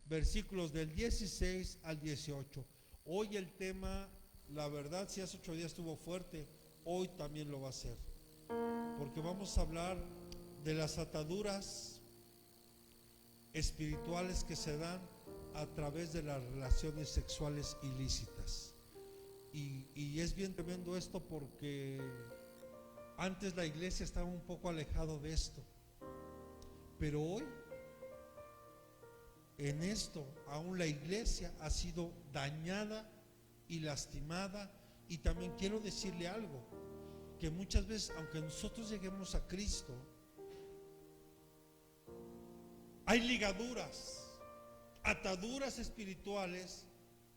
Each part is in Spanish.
versículos del 16 al 18. Hoy el tema, la verdad, si hace 8 días estuvo fuerte, hoy también lo va a ser, porque vamos a hablar de las ataduras espirituales que se dan a través de las relaciones sexuales ilícitas. Y es bien tremendo esto, porque antes la iglesia estaba un poco alejado de esto, pero hoy en esto aún la iglesia ha sido dañada y lastimada. Y también quiero decirle algo, que muchas veces, aunque nosotros lleguemos a Cristo, hay ligaduras, ataduras espirituales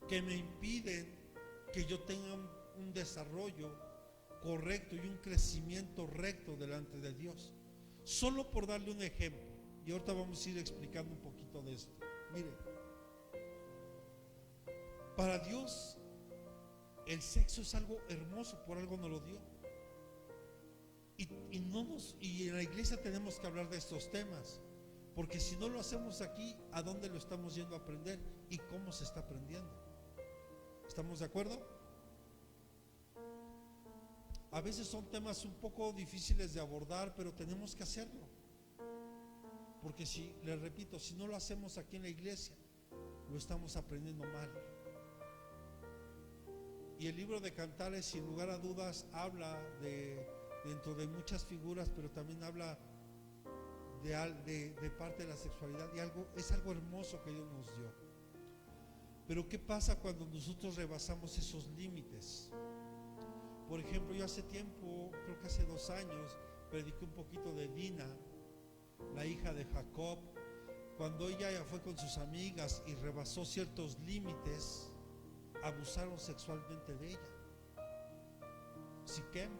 que me impiden que yo tenga un desarrollo correcto y un crecimiento recto delante de Dios. Solo por darle un ejemplo, y ahorita vamos a ir explicando un poquito de esto. Mire, para Dios el sexo es algo hermoso, por algo nos lo dio. Y en la iglesia tenemos que hablar de estos temas, porque si no lo hacemos aquí, ¿a dónde lo estamos yendo a aprender? ¿Y cómo se está aprendiendo? ¿Estamos de acuerdo? A veces son temas un poco difíciles de abordar, pero tenemos que hacerlo, porque si, les repito, si no lo hacemos aquí en la iglesia, lo estamos aprendiendo mal. Y el libro de Cantares, sin lugar a dudas, habla dentro de muchas figuras, pero también habla de parte de la sexualidad, y es algo hermoso que Dios nos dio. Pero ¿qué pasa cuando nosotros rebasamos esos límites? Por ejemplo, yo hace tiempo, creo que hace 2 años, prediqué un poquito de Dina, la hija de Jacob. Cuando ella fue con sus amigas y rebasó ciertos límites, abusaron sexualmente de ella. Siquem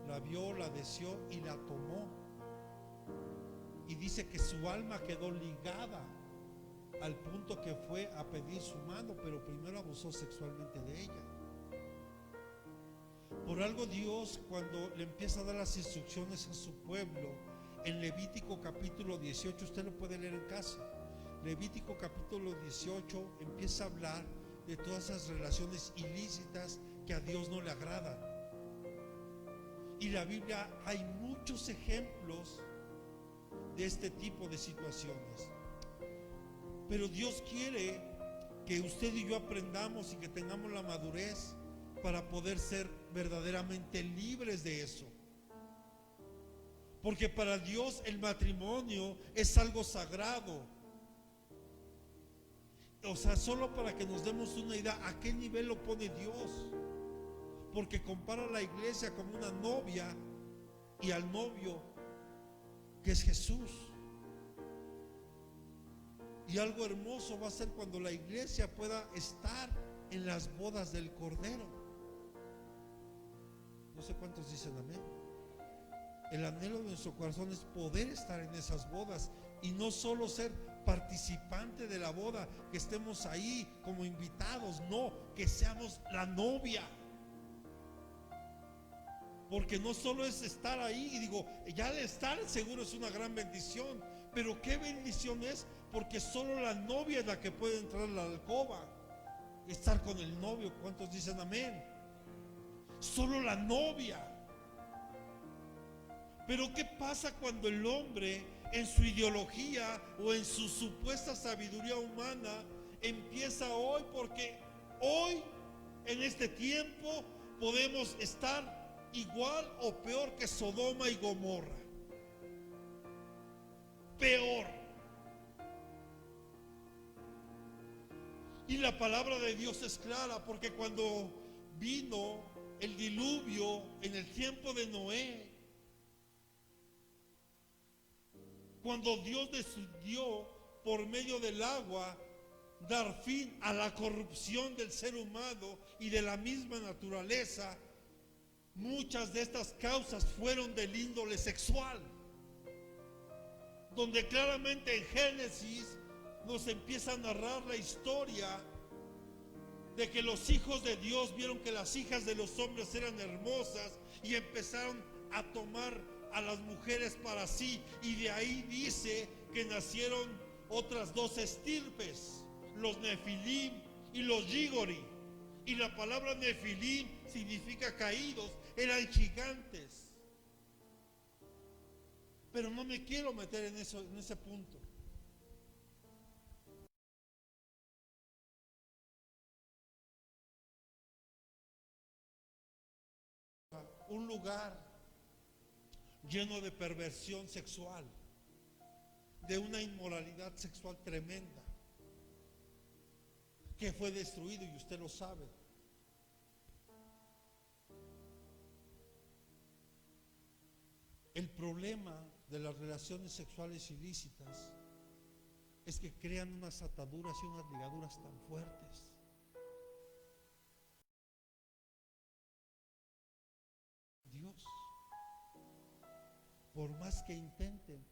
la vio, la deseó y la tomó, y dice que su alma quedó ligada al punto que fue a pedir su mano, pero primero abusó sexualmente de ella. Por algo Dios, cuando le empieza a dar las instrucciones a su pueblo, en Levítico capítulo 18, usted lo puede leer en casa, Levítico capítulo 18 empieza a hablar de todas esas relaciones ilícitas que a Dios no le agradan. Y en la Biblia hay muchos ejemplos de este tipo de situaciones. Pero Dios quiere que usted y yo aprendamos y que tengamos la madurez para poder ser verdaderamente libres de eso. Porque para Dios el matrimonio es algo sagrado. O sea, solo para que nos demos una idea a qué nivel lo pone Dios. Porque compara a la iglesia como una novia y al novio, que es Jesús. Y algo hermoso va a ser cuando la iglesia pueda estar en las bodas del Cordero. No sé cuántos dicen amén. El anhelo de nuestro corazón es poder estar en esas bodas, y no solo ser participante de la boda, que estemos ahí como invitados, no, que seamos la novia. Porque no solo es estar ahí, y digo, ya el estar seguro es una gran bendición, pero qué bendición es, porque solo la novia es la que puede entrar a la alcoba, estar con el novio. ¿Cuántos dicen amén? Solo la novia. Pero ¿qué pasa cuando el hombre, en su ideología o en su supuesta sabiduría humana, empieza hoy? Porque hoy, en este tiempo, podemos estar igual o peor que Sodoma y Gomorra. Peor. Y la palabra de Dios es clara, porque cuando vino el diluvio en el tiempo de Noé, cuando Dios decidió por medio del agua dar fin a la corrupción del ser humano y de la misma naturaleza, muchas de estas causas fueron del índole sexual, donde claramente en Génesis nos empieza a narrar la historia de que los hijos de Dios vieron que las hijas de los hombres eran hermosas y empezaron a tomar a las mujeres para sí, y de ahí dice que nacieron otras dos estirpes, los Nefilim y los Gigori. Y la palabra Nefilim significa caídos, eran gigantes. Pero no me quiero meter en ese punto. Un lugar lleno de perversión sexual, de una inmoralidad sexual tremenda, que fue destruido y usted lo sabe. El problema de las relaciones sexuales ilícitas es que crean unas ataduras y unas ligaduras tan fuertes. Dios, por más que intenten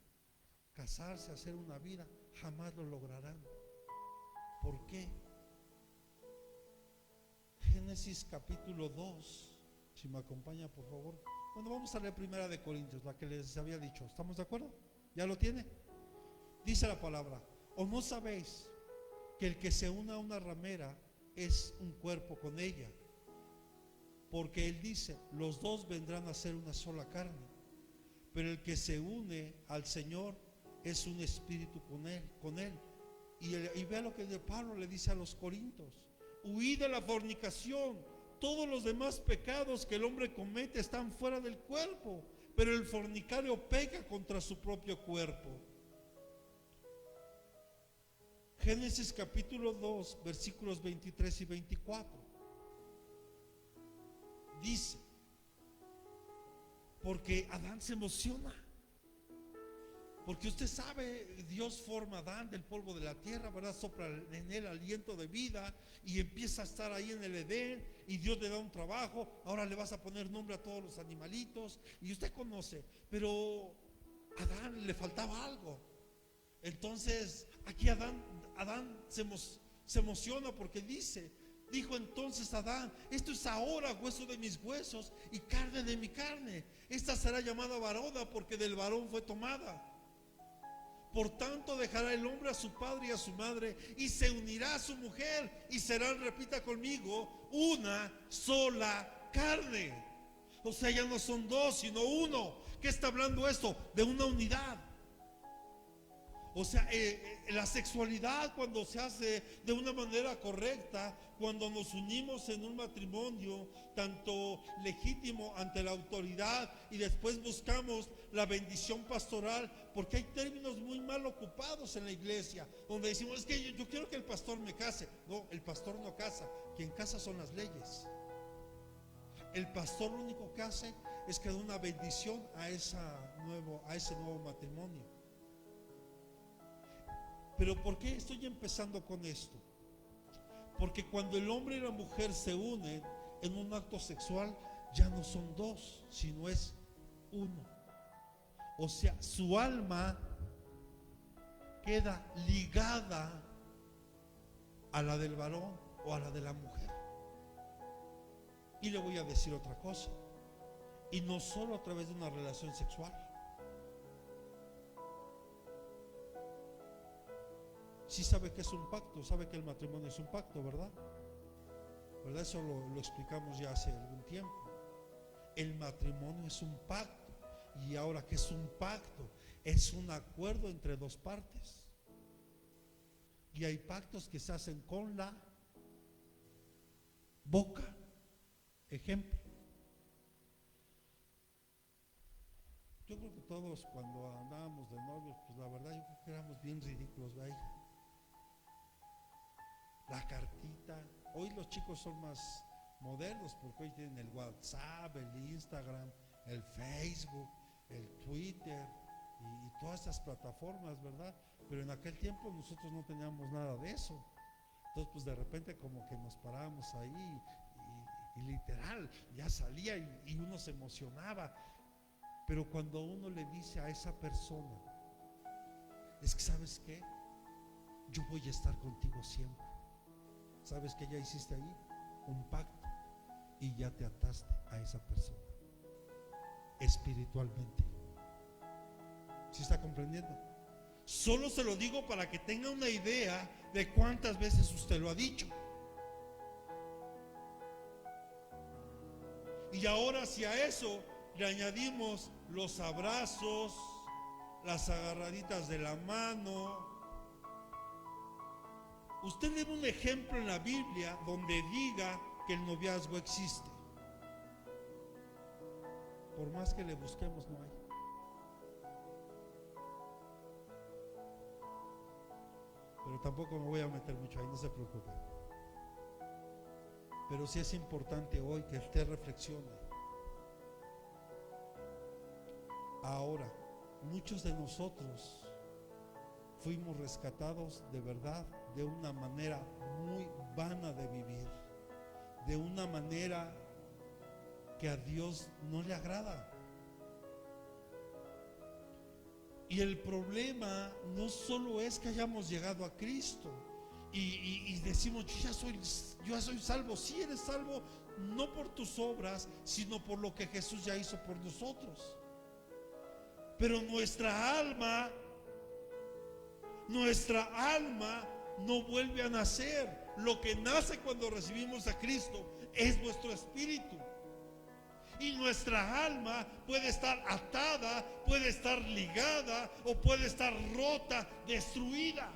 casarse, hacer una vida, jamás lo lograrán. ¿Por qué? Génesis capítulo 2, si me acompaña por favor. Bueno, vamos a leer Primera de Corintios, la que les había dicho. ¿Estamos de acuerdo? ¿Ya lo tiene? Dice la palabra: ¿o no sabéis que el que se una a una ramera es un cuerpo con ella? Porque él dice: los dos vendrán a ser una sola carne. Pero el que se une al Señor es un espíritu con él. Y vea lo que Pablo le dice a los corintios: huid de la fornicación. Todos los demás pecados que el hombre comete están fuera del cuerpo, pero el fornicario peca contra su propio cuerpo. Génesis capítulo 2, versículos 23 y 24. Dice: porque Adán se emociona. Porque usted sabe, Dios forma a Adán del polvo de la tierra, ¿verdad? Sopla en él aliento de vida y empieza a estar ahí en el Edén, y Dios le da un trabajo. Ahora le vas a poner nombre a todos los animalitos, y usted conoce, pero a Adán le faltaba algo. Entonces aquí Adán se emociona porque dijo entonces Adán: esto es ahora hueso de mis huesos y carne de mi carne. Esta será llamada varona, porque del varón fue tomada. Por tanto dejará el hombre a su padre y a su madre, y se unirá a su mujer, y serán, repita conmigo, una sola carne. O sea, ya no son dos, sino uno. ¿Qué está hablando esto? De una unidad. O sea, la sexualidad, cuando se hace de una manera correcta, cuando nos unimos en un matrimonio tanto legítimo ante la autoridad, y después buscamos la bendición pastoral, porque hay términos muy mal ocupados en la iglesia, donde decimos: es que yo quiero que el pastor me case. No, el pastor no casa, quien casa son las leyes. El pastor lo único que hace es que da una bendición a ese nuevo matrimonio. Pero ¿por qué estoy empezando con esto? Porque cuando el hombre y la mujer se unen en un acto sexual, ya no son dos, sino es uno. O sea, su alma queda ligada a la del varón o a la de la mujer. Y le voy a decir otra cosa: y no solo a través de una relación sexual. Sí sabe que es un pacto, sabe que el matrimonio es un pacto, ¿verdad? Eso lo explicamos ya hace algún tiempo. El matrimonio es un pacto. Y ahora, ¿qué es un pacto? Es un acuerdo entre dos partes. Y hay pactos que se hacen con la boca. Ejemplo: yo creo que todos, cuando andábamos de novios, pues la verdad yo creo que éramos bien ridículos, ¿verdad? La cartita. Hoy los chicos son más modernos, porque hoy tienen el WhatsApp, el Instagram, el Facebook, el Twitter y todas esas plataformas, ¿verdad? Pero en aquel tiempo nosotros no teníamos nada de eso. Entonces pues de repente como que nos parábamos ahí y literal ya salía y uno se emocionaba. Pero cuando uno le dice a esa persona: es que ¿sabes qué? Yo voy a estar contigo siempre. ¿Sabes qué ya hiciste ahí? Un pacto, y ya te ataste a esa persona espiritualmente. ¿Sí está comprendiendo? Solo se lo digo para que tenga una idea de cuántas veces usted lo ha dicho. Y ahora, si a eso le añadimos los abrazos, las agarraditas de la mano. Usted lee un ejemplo en la Biblia donde diga que el noviazgo existe. Por más que le busquemos, no hay. Pero tampoco me voy a meter mucho ahí, no se preocupe. Pero sí es importante hoy que usted reflexione. Ahora, muchos de nosotros fuimos rescatados de verdad de una manera muy vana de vivir, de una manera que a Dios no le agrada. Y el problema no solo es que hayamos llegado a Cristo y decimos, yo ya soy salvo. Sí eres salvo, no por tus obras, sino por lo que Jesús ya hizo por nosotros. Pero nuestra alma no vuelve a nacer. Lo que nace cuando recibimos a Cristo es nuestro espíritu. Y nuestra alma puede estar atada, puede estar ligada o puede estar rota, destruida.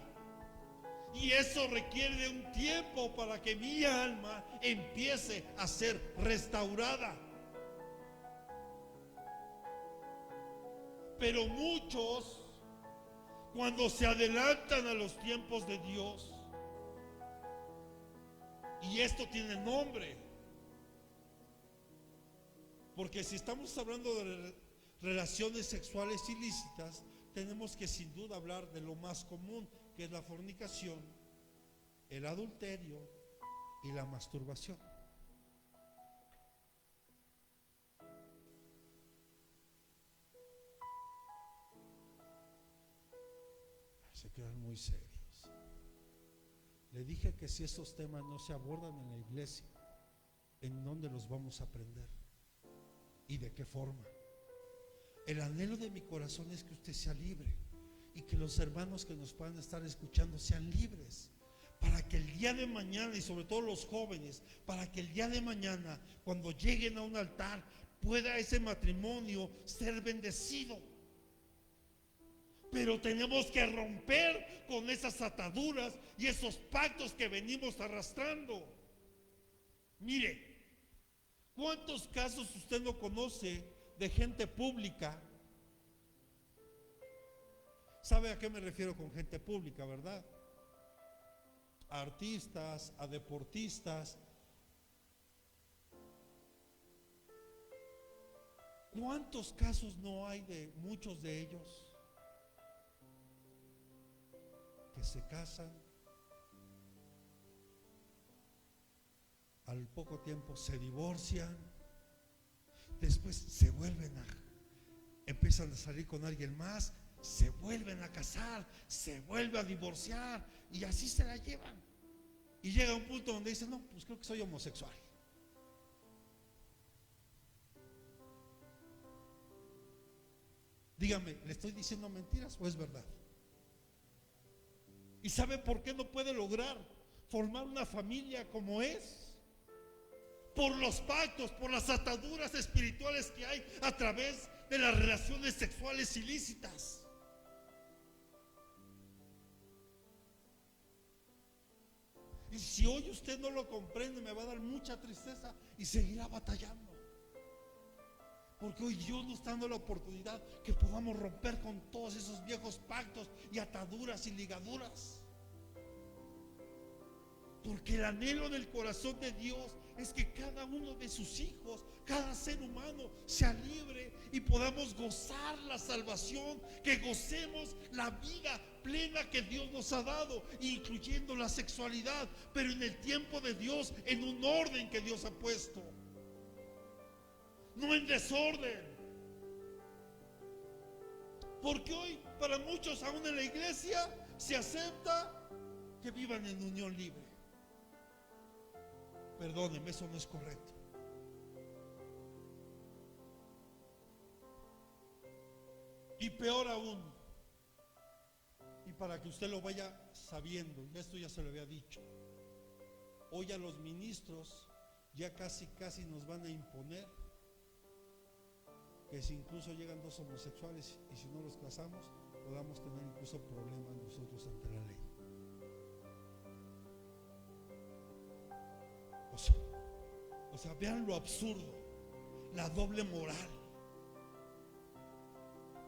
Y eso requiere de un tiempo para que mi alma empiece a ser restaurada. Pero muchos, cuando se adelantan a los tiempos de Dios, y esto tiene nombre, porque si estamos hablando de relaciones sexuales ilícitas, tenemos que sin duda hablar de lo más común, que es la fornicación, el adulterio y la masturbación. Se quedan muy serios. Le dije que si estos temas no se abordan en la iglesia, ¿en dónde los vamos a aprender? ¿Y de qué forma? El anhelo de mi corazón es que usted sea libre y que los hermanos que nos puedan estar escuchando sean libres, para que el día de mañana, y sobre todo los jóvenes, para que el día de mañana, cuando lleguen a un altar, pueda ese matrimonio ser bendecido. Pero tenemos que romper con esas ataduras y esos pactos que venimos arrastrando. Mire, ¿cuántos casos usted no conoce de gente pública? ¿Sabe a qué me refiero con gente pública, verdad? A artistas, a deportistas. ¿Cuántos casos no hay de muchos de ellos que se casan, al poco tiempo se divorcian, después se vuelven empiezan a salir con alguien más, se vuelven a casar, se vuelven a divorciar y así se la llevan? Y llega un punto donde dicen, no, pues creo que soy homosexual. Dígame, ¿le estoy diciendo mentiras o es verdad? ¿Y sabe por qué no puede lograr formar una familia como es? Por los pactos, por las ataduras espirituales que hay a través de las relaciones sexuales ilícitas. Y si hoy usted no lo comprende, me va a dar mucha tristeza y seguirá batallando. Porque hoy Dios nos está dando la oportunidad que podamos romper con todos esos viejos pactos y ataduras y ligaduras. Porque el anhelo del corazón de Dios es que cada uno de sus hijos, cada ser humano, sea libre y podamos gozar la salvación, que gocemos la vida plena que Dios nos ha dado, incluyendo la sexualidad, pero en el tiempo de Dios, en un orden que Dios ha puesto, no en desorden. Porque hoy para muchos, aún en la iglesia, se acepta que vivan en unión libre. Perdónenme, eso no es correcto. Y peor aún, para que usted lo vaya sabiendo, y esto ya se lo había dicho. Hoy a los ministros ya casi nos van a imponer que si incluso llegan dos homosexuales y si no los casamos, podamos tener incluso problemas nosotros ante la ley. O sea, vean lo absurdo, la doble moral.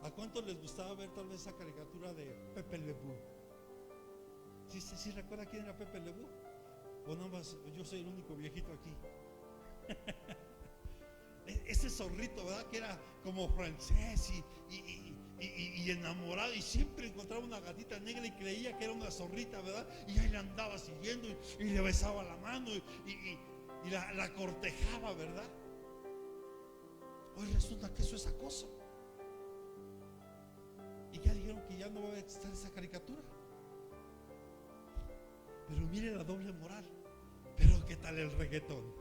¿A cuántos les gustaba ver tal vez esa caricatura de Pepe Le Pew? ¿Sí recuerda quién era Pepe Le Pew? O nada más, yo soy el único viejito aquí. Ese zorrito, ¿verdad? Que era como francés y enamorado, y siempre encontraba una gatita negra y creía que era una zorrita, ¿verdad? Y ahí la andaba siguiendo y le besaba la mano y la cortejaba, ¿verdad? Hoy resulta que eso es acoso. Y ya dijeron que ya no va a estar esa caricatura. Pero mire la doble moral. Pero ¿qué tal el reggaetón?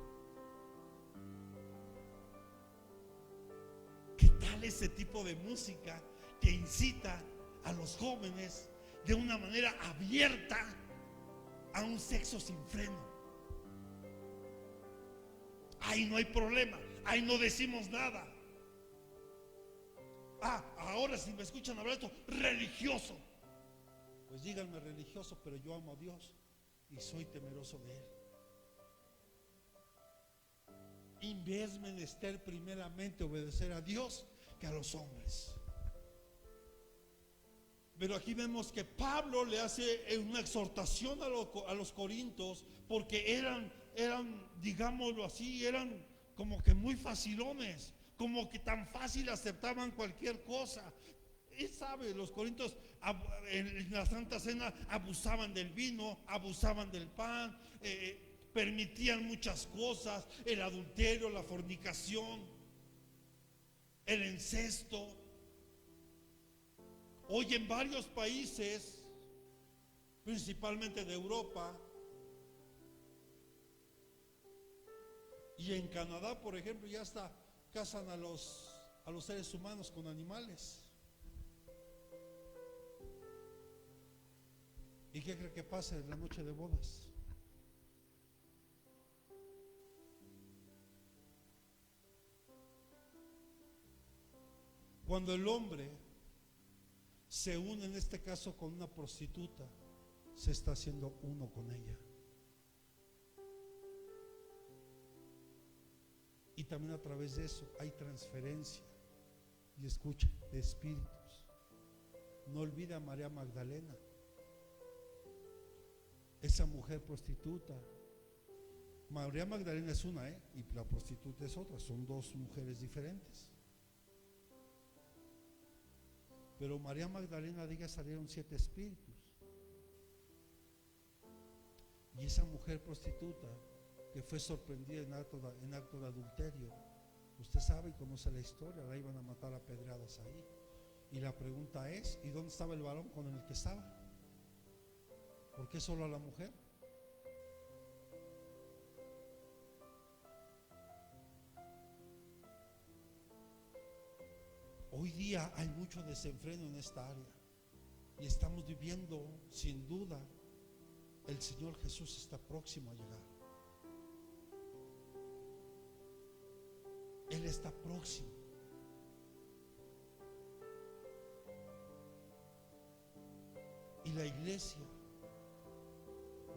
¿Qué tal ese tipo de música que incita a los jóvenes de una manera abierta a un sexo sin freno? Ahí no hay problema, ahí no decimos nada. Ahora si me escuchan hablar esto, religioso. Pues díganme religioso, pero yo amo a Dios y soy temeroso de Él. Y me es menester primeramente obedecer a Dios que a los hombres. Pero aquí vemos que Pablo le hace una exhortación a los corintios, porque eran, digámoslo así, eran como que muy facilones, como que tan fácil aceptaban cualquier cosa. Y sabe, los corintios en la Santa Cena abusaban del vino, abusaban del pan, permitían muchas cosas, el adulterio, la fornicación, el incesto. Hoy en varios países, principalmente de Europa y en Canadá, por ejemplo, ya hasta casan a los seres humanos con animales. ¿Y qué cree que pasa en la noche de bodas? Cuando el hombre se une en este caso con una prostituta, se está haciendo uno con ella. Y también a través de eso hay transferencia, y escucha, de espíritus. No olvide a María Magdalena, esa mujer prostituta. María Magdalena es una, y la prostituta es otra, son dos mujeres diferentes. Pero María Magdalena, diga, salieron 7 espíritus. Y esa mujer prostituta que fue sorprendida en acto de adulterio, usted sabe y conoce la historia, la iban a matar a pedradas ahí. Y la pregunta es, ¿y dónde estaba el varón con el que estaba? ¿Por qué solo a la mujer? Hoy día hay mucho desenfreno en esta área y estamos viviendo, sin duda, el Señor Jesús está próximo a llegar. Él está próximo. Y la iglesia,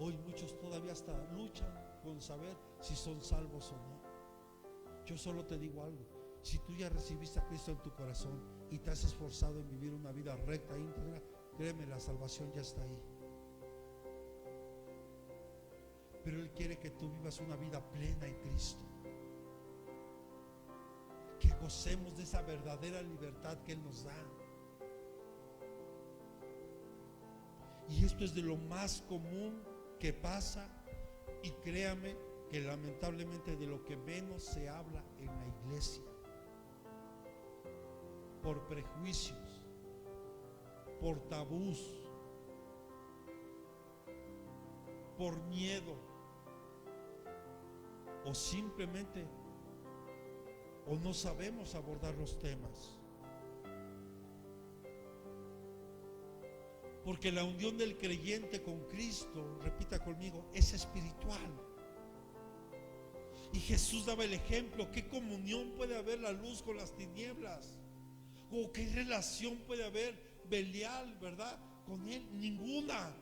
hoy muchos todavía hasta luchan con saber si son salvos o no. Yo solo te digo algo: si tú ya recibiste a Cristo en tu corazón y te has esforzado en vivir una vida recta, íntegra, créeme, la salvación ya está ahí. Pero Él quiere que tú vivas una vida plena en Cristo, que gocemos de esa verdadera libertad que Él nos da. Y esto es de lo más común que pasa, y créame que lamentablemente de lo que menos se habla en la iglesia, por prejuicios, por tabús, por miedo, o simplemente o no sabemos abordar los temas. Porque la unión del creyente con Cristo, repita conmigo, es espiritual. Y Jesús daba el ejemplo. ¿Qué comunión puede haber la luz con las tinieblas? ¿O qué relación puede haber Belial, verdad, con él? Ninguna.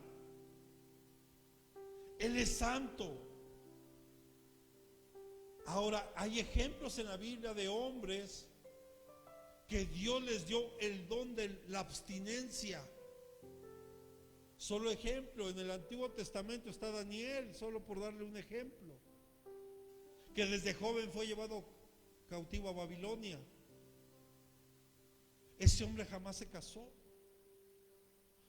Él es santo. Ahora, hay ejemplos en la Biblia de hombres que Dios les dio el don de la abstinencia. Solo ejemplo, en el Antiguo Testamento está Daniel, solo por darle un ejemplo, que desde joven fue llevado cautivo a Babilonia. Ese hombre jamás se casó,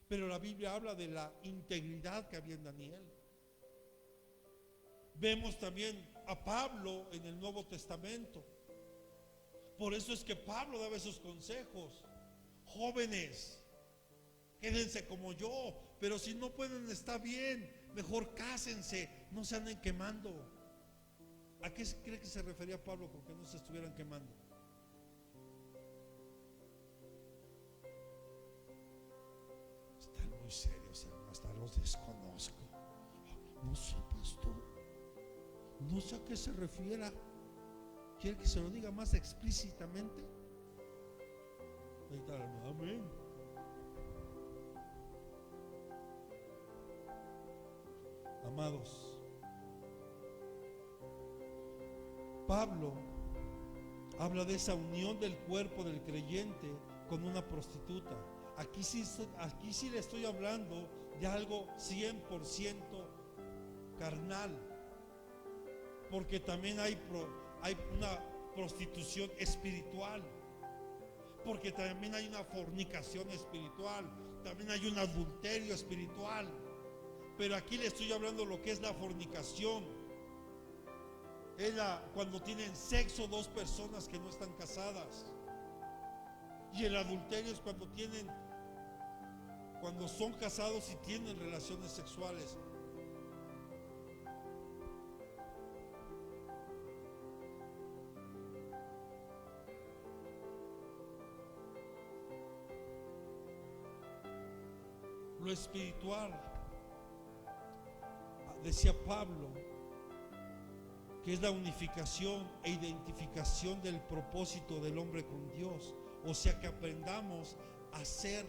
pero la Biblia habla de la integridad que había en Daniel. Vemos también a Pablo en el Nuevo Testamento. Por eso es que Pablo daba esos consejos. Jóvenes, quédense como yo, pero si no pueden, está bien, mejor cásense, no se anden quemando. ¿A qué cree que se refería Pablo con que no se estuvieran quemando? Están muy serios, hermano, hasta los desconozco. No sé, pastor, no sé a qué se refiera. ¿Quiere que se lo diga más explícitamente? Ahí está, hermano. Amén. Amados, Pablo habla de esa unión del cuerpo del creyente con una prostituta. Aquí sí le estoy hablando de algo 100% carnal, porque también hay una prostitución espiritual, porque también hay una fornicación espiritual, también hay un adulterio espiritual. Pero aquí le estoy hablando de lo que es la fornicación. Es cuando tienen sexo dos personas que no están casadas. Y el adulterio es cuando son casados y tienen relaciones sexuales. Lo espiritual, decía Pablo, que es la unificación e identificación del propósito del hombre con Dios. O sea, que aprendamos a ser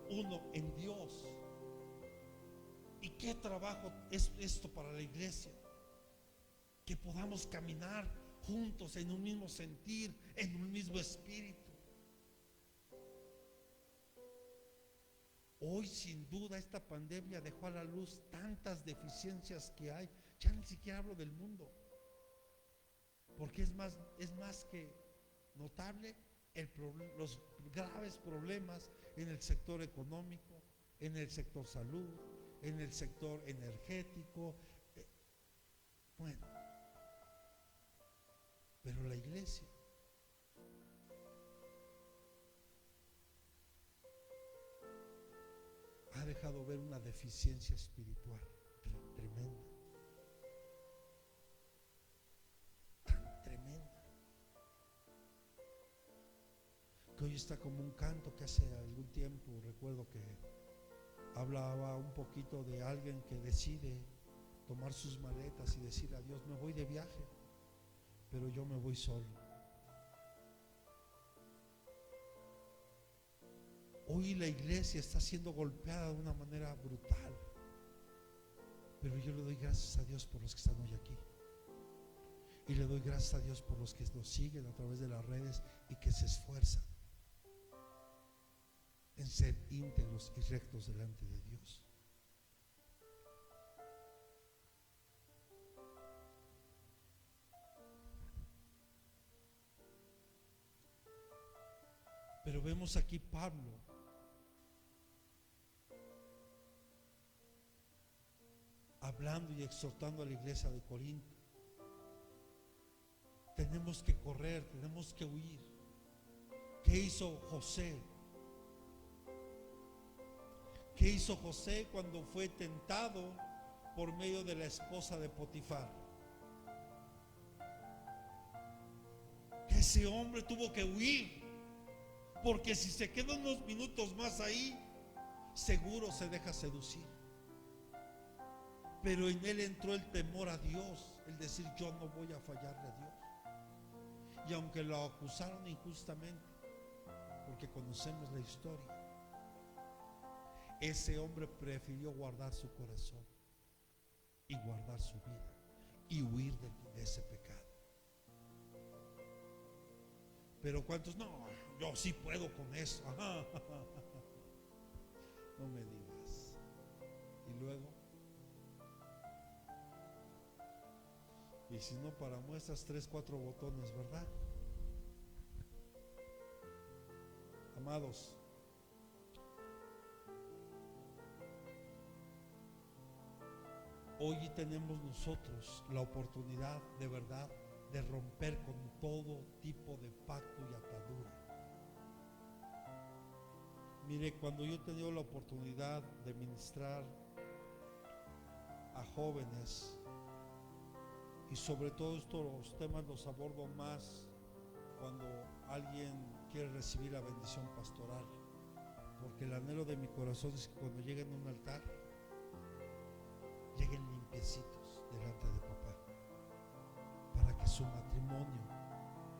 uno en Dios. ¿Y qué trabajo es esto para la iglesia? Que podamos caminar juntos en un mismo sentir, en un mismo espíritu. Hoy sin duda esta pandemia dejó a la luz tantas deficiencias que hay. Ya ni siquiera hablo del mundo, porque es más que notable los graves problemas en el sector económico, en el sector salud, en el sector energético. Bueno, pero la iglesia ha dejado ver una deficiencia espiritual tremenda, tan tremenda, que hoy está como un canto que hace algún tiempo recuerdo que hablaba un poquito de alguien que decide tomar sus maletas y decir a Dios: me voy de viaje, pero yo me voy solo. Hoy la iglesia está siendo golpeada de una manera brutal, pero yo le doy gracias a Dios por los que están hoy aquí, y le doy gracias a Dios por los que nos siguen a través de las redes y que se esfuerzan en ser íntegros y rectos delante de Dios. Pero vemos aquí Pablo hablando y exhortando a la iglesia de Corinto. Tenemos que correr, tenemos que huir. ¿Qué hizo José? ¿Qué hizo José cuando fue tentado por medio de la esposa de Potifar? Ese hombre tuvo que huir, porque si se queda unos minutos más ahí, seguro se deja seducir. Pero en él entró el temor a Dios, el decir: yo no voy a fallarle a Dios. Y aunque lo acusaron injustamente, porque conocemos la historia, ese hombre prefirió guardar su corazón y guardar su vida y huir de ese pecado. Pero ¿cuántos? No, yo sí puedo con eso. No me digas. Y luego, y si no, para muestras 3, 4 botones, ¿verdad? Amados, hoy tenemos nosotros la oportunidad de verdad de romper con todo tipo de pacto y atadura. Mire, cuando yo he tenido la oportunidad de ministrar a jóvenes, y sobre todo estos temas los abordo más cuando alguien quiere recibir la bendición pastoral, porque el anhelo de mi corazón es que cuando lleguen a un altar, lleguen limpiecitos delante de papá, para que su matrimonio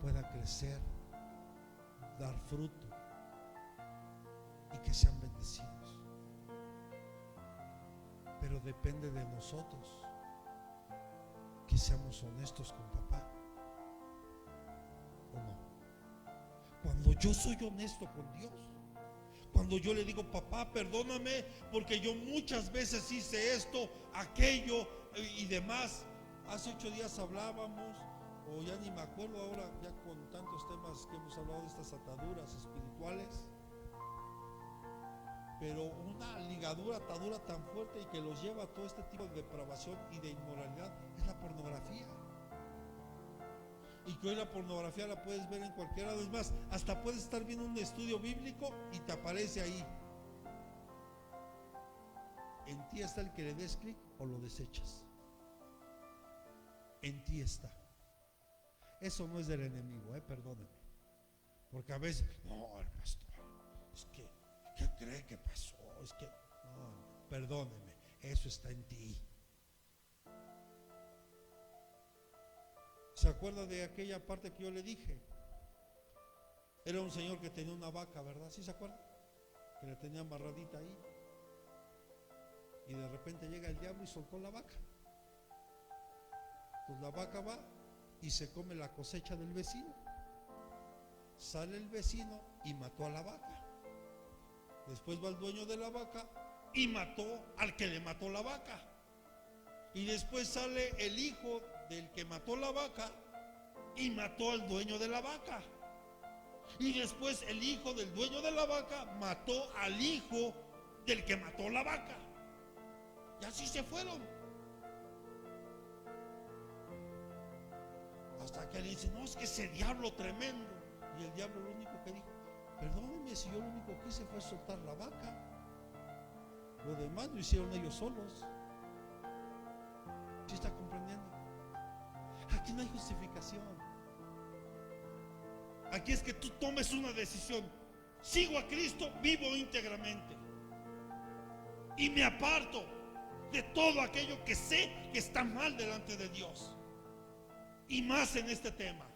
pueda crecer, dar fruto y que sean bendecidos. Pero depende de nosotros que seamos honestos con papá, ¿o no? Cuando yo soy honesto con Dios, cuando yo le digo: papá, perdóname porque yo muchas veces hice esto, aquello y demás. Hace 8 días hablábamos, o ya ni me acuerdo ahora, ya con tantos temas que hemos hablado de estas ataduras espirituales, pero una ligadura, atadura tan fuerte y que los lleva a todo este tipo de depravación y de inmoralidad es la pornografía. Y que hoy la pornografía la puedes ver en cualquier lado. Es más, hasta puedes estar viendo un estudio bíblico y te aparece ahí. En ti está el que le des clic o lo desechas. En ti está. Eso no es del enemigo, perdónenme. Porque a veces, no, el pastor, es que, ¿qué cree que pasó? Es que, no, perdónenme, eso está en ti. ¿Se acuerda de aquella parte que yo le dije? Era un señor que tenía una vaca, ¿verdad? ¿Sí se acuerda? Que le tenía amarradita ahí. Y de repente llega el diablo y soltó la vaca. Entonces la vaca va y se come la cosecha del vecino. Sale el vecino y mató a la vaca. Después va el dueño de la vaca y mató al que le mató la vaca. Y después sale el hijo del que mató la vaca y mató al dueño de la vaca. Y después el hijo del dueño de la vaca mató al hijo del que mató la vaca. Y así se fueron. Hasta que le dice: no, es que ese diablo tremendo. Y el diablo lo único que dijo: perdónenme si yo lo único que hice fue soltar la vaca. Lo demás lo hicieron ellos solos. ¿Sí está comprendiendo? Aquí no hay justificación. Aquí es que tú tomes una decisión: sigo a Cristo, vivo íntegramente y me aparto de todo aquello que sé que está mal delante de Dios, y más en este tema.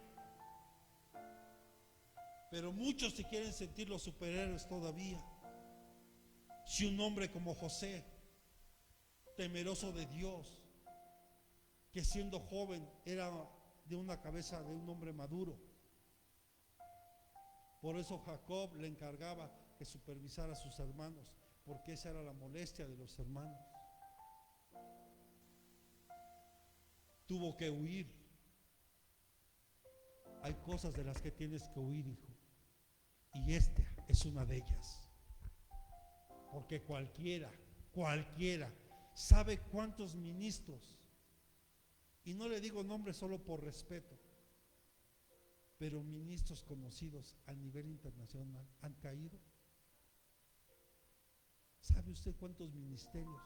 Pero muchos se quieren sentir los superhéroes todavía. Si un hombre como José, temeroso de Dios, que siendo joven era de una cabeza de un hombre maduro, por eso Jacob le encargaba que supervisara a sus hermanos, porque esa era la molestia de los hermanos. Tuvo que huir. Hay cosas de las que tienes que huir, hijo, y esta es una de ellas. Porque cualquiera sabe cuántos ministros, y no le digo nombres solo por respeto, pero ministros conocidos a nivel internacional han caído. ¿Sabe usted cuántos ministerios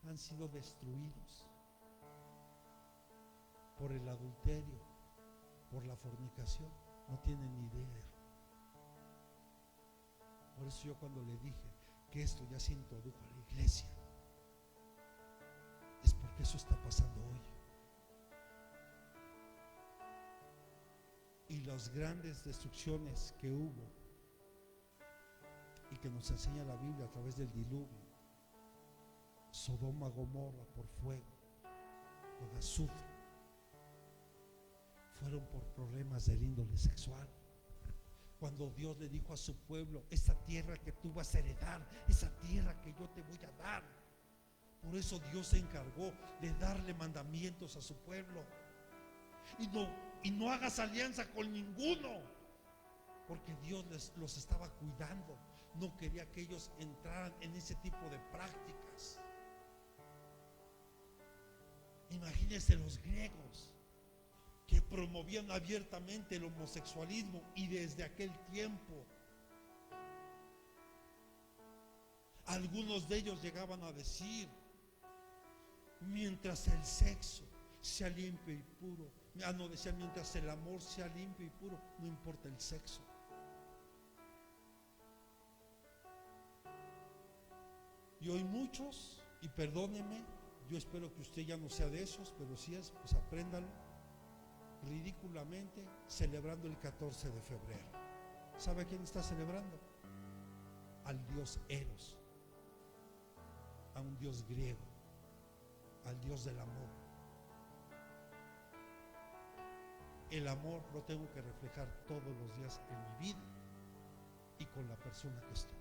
han sido destruidos por el adulterio, por la fornicación? No tienen ni idea. Por eso yo cuando le dije que esto ya se introdujo a la iglesia, es porque eso está pasando hoy. Y las grandes destrucciones que hubo y que nos enseña la Biblia a través del diluvio, Sodoma, Gomorra por fuego, con azufre, fueron por problemas del índole sexual. Cuando Dios le dijo a su pueblo: esa tierra que tú vas a heredar, esa tierra que yo te voy a dar. Por eso Dios se encargó de darle mandamientos a su pueblo. Y no hagas alianza con ninguno, porque Dios los estaba cuidando. No quería que ellos entraran en ese tipo de prácticas. Imagínense los griegos, que promovían abiertamente el homosexualismo, y desde aquel tiempo algunos de ellos llegaban a decir: mientras el sexo sea limpio y puro, decían, mientras el amor sea limpio y puro, no importa el sexo. Y hoy muchos, y perdónenme, yo espero que usted ya no sea de esos, pero si es, pues apréndalo, ridículamente celebrando el 14 de febrero. ¿Sabe a quién está celebrando? Al dios Eros, a un dios griego, al dios del amor. El amor lo tengo que reflejar todos los días en mi vida y con la persona que estoy.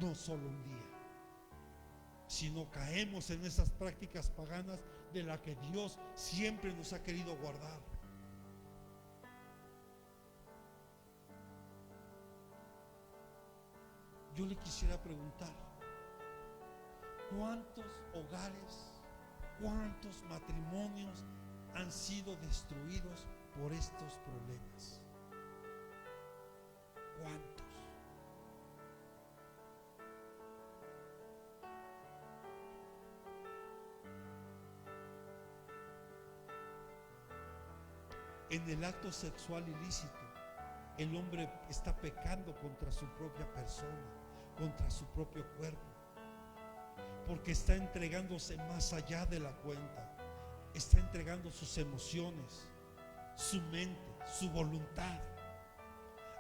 No solo un día, sino caemos en esas prácticas paganas de las que Dios siempre nos ha querido guardar. Yo le quisiera preguntar: ¿cuántos hogares, cuántos matrimonios han sido destruidos por estos problemas? ¿Cuántos? En el acto sexual ilícito, el hombre está pecando contra su propia persona, contra su propio cuerpo, porque está entregándose más allá de la cuenta. Está entregando sus emociones, su mente, su voluntad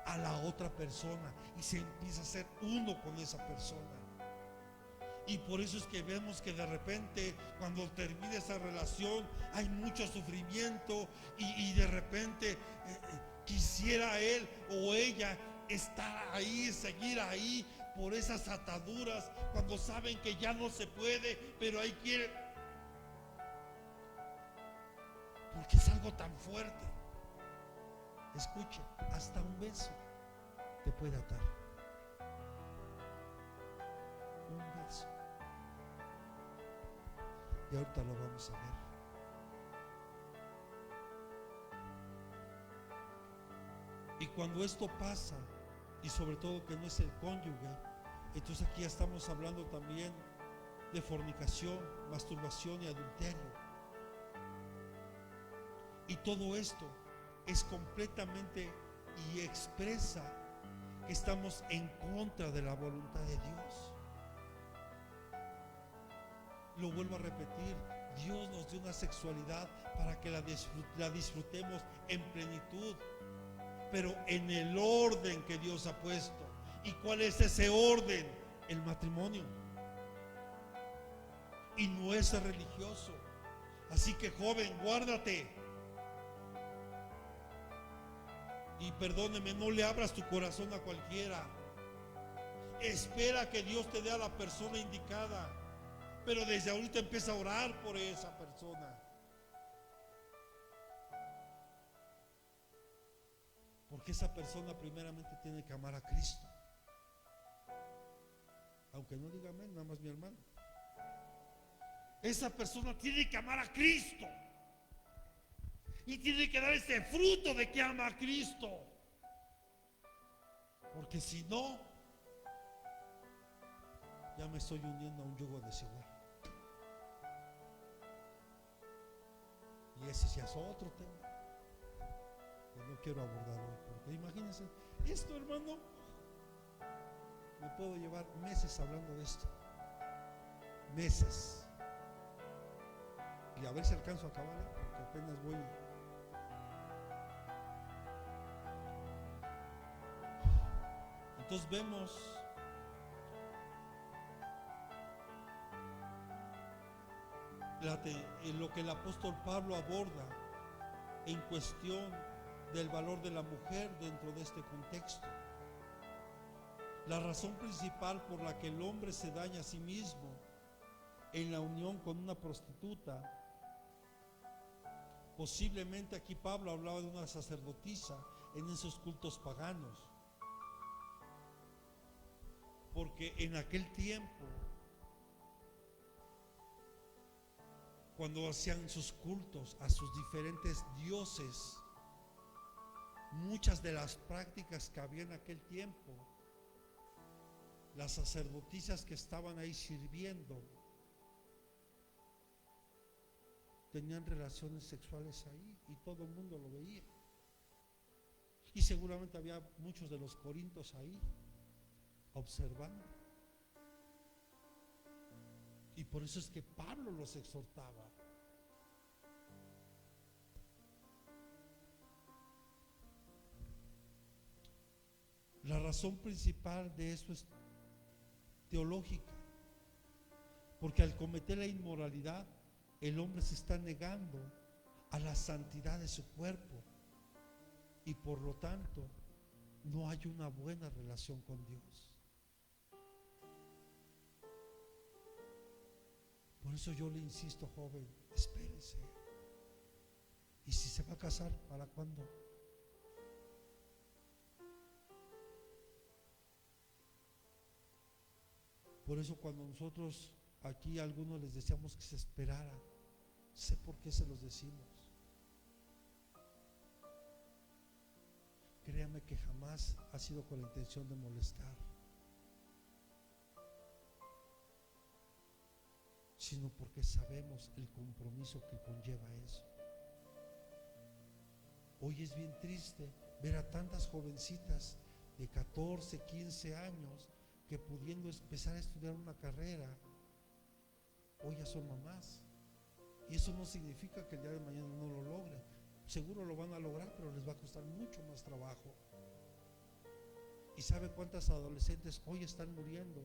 a la otra persona, y se empieza a ser uno con esa persona. Y por eso es que vemos que de repente, cuando termina esa relación, hay mucho sufrimiento, y de repente quisiera él o ella estar ahí, seguir ahí por esas ataduras, cuando saben que ya no se puede, pero ahí quiere, porque es algo tan fuerte. Escuche, hasta un beso te puede atar. Un beso. Y ahorita lo vamos a ver. Y cuando esto pasa, y sobre todo que no es el cónyuge, entonces aquí ya estamos hablando también de fornicación, masturbación y adulterio. Y todo esto es completamente y expresa que estamos en contra de la voluntad de Dios. Lo vuelvo a repetir: Dios nos dio una sexualidad para que la disfrutemos en plenitud, pero en el orden que Dios ha puesto. ¿Y cuál es ese orden? El matrimonio. Y no es religioso. Así que, joven, guárdate. Y perdóneme, no le abras tu corazón a cualquiera. Espera que Dios te dé a la persona indicada, pero desde ahorita empieza a orar por esa persona. Porque esa persona primeramente tiene que amar a Cristo. Aunque no diga amén, nada más mi hermano. Esa persona tiene que amar a Cristo. Y tiene que dar ese fruto de que ama a Cristo. Porque si no, ya me estoy uniendo a un yugo desigual. Y ese ya es otro tema que no quiero abordar hoy. Porque imagínense, esto, hermano, me puedo llevar meses hablando de esto. Meses. Y a ver si alcanzo a acabar, porque apenas voy. Entonces vemos lo que el apóstol Pablo aborda en cuestión del valor de la mujer dentro de este contexto. La razón principal por la que el hombre se daña a sí mismo en la unión con una prostituta, posiblemente aquí Pablo hablaba de una sacerdotisa en esos cultos paganos, porque en aquel tiempo, cuando hacían sus cultos a sus diferentes dioses, muchas de las prácticas que había en aquel tiempo, las sacerdotisas que estaban ahí sirviendo tenían relaciones sexuales ahí y todo el mundo lo veía. Y seguramente había muchos de los corintios ahí observando. Y por eso es que Pablo los exhortaba. La razón principal de esto es teológica, porque al cometer la inmoralidad, el hombre se está negando a la santidad de su cuerpo y por lo tanto no hay una buena relación con Dios. Por eso yo le insisto, joven, espérese. Y si se va a casar, ¿para cuándo? Por eso cuando nosotros aquí a algunos les decíamos que se esperaran, sé por qué se los decimos. Créame que jamás ha sido con la intención de molestar, sino porque sabemos el compromiso que conlleva eso. Hoy es bien triste ver a tantas jovencitas de 14, 15 años que pudiendo empezar a estudiar una carrera, hoy ya son mamás. Y eso no significa que el día de mañana no lo logren. Seguro lo van a lograr, pero les va a costar mucho más trabajo. ¿Y sabe cuántas adolescentes hoy están muriendo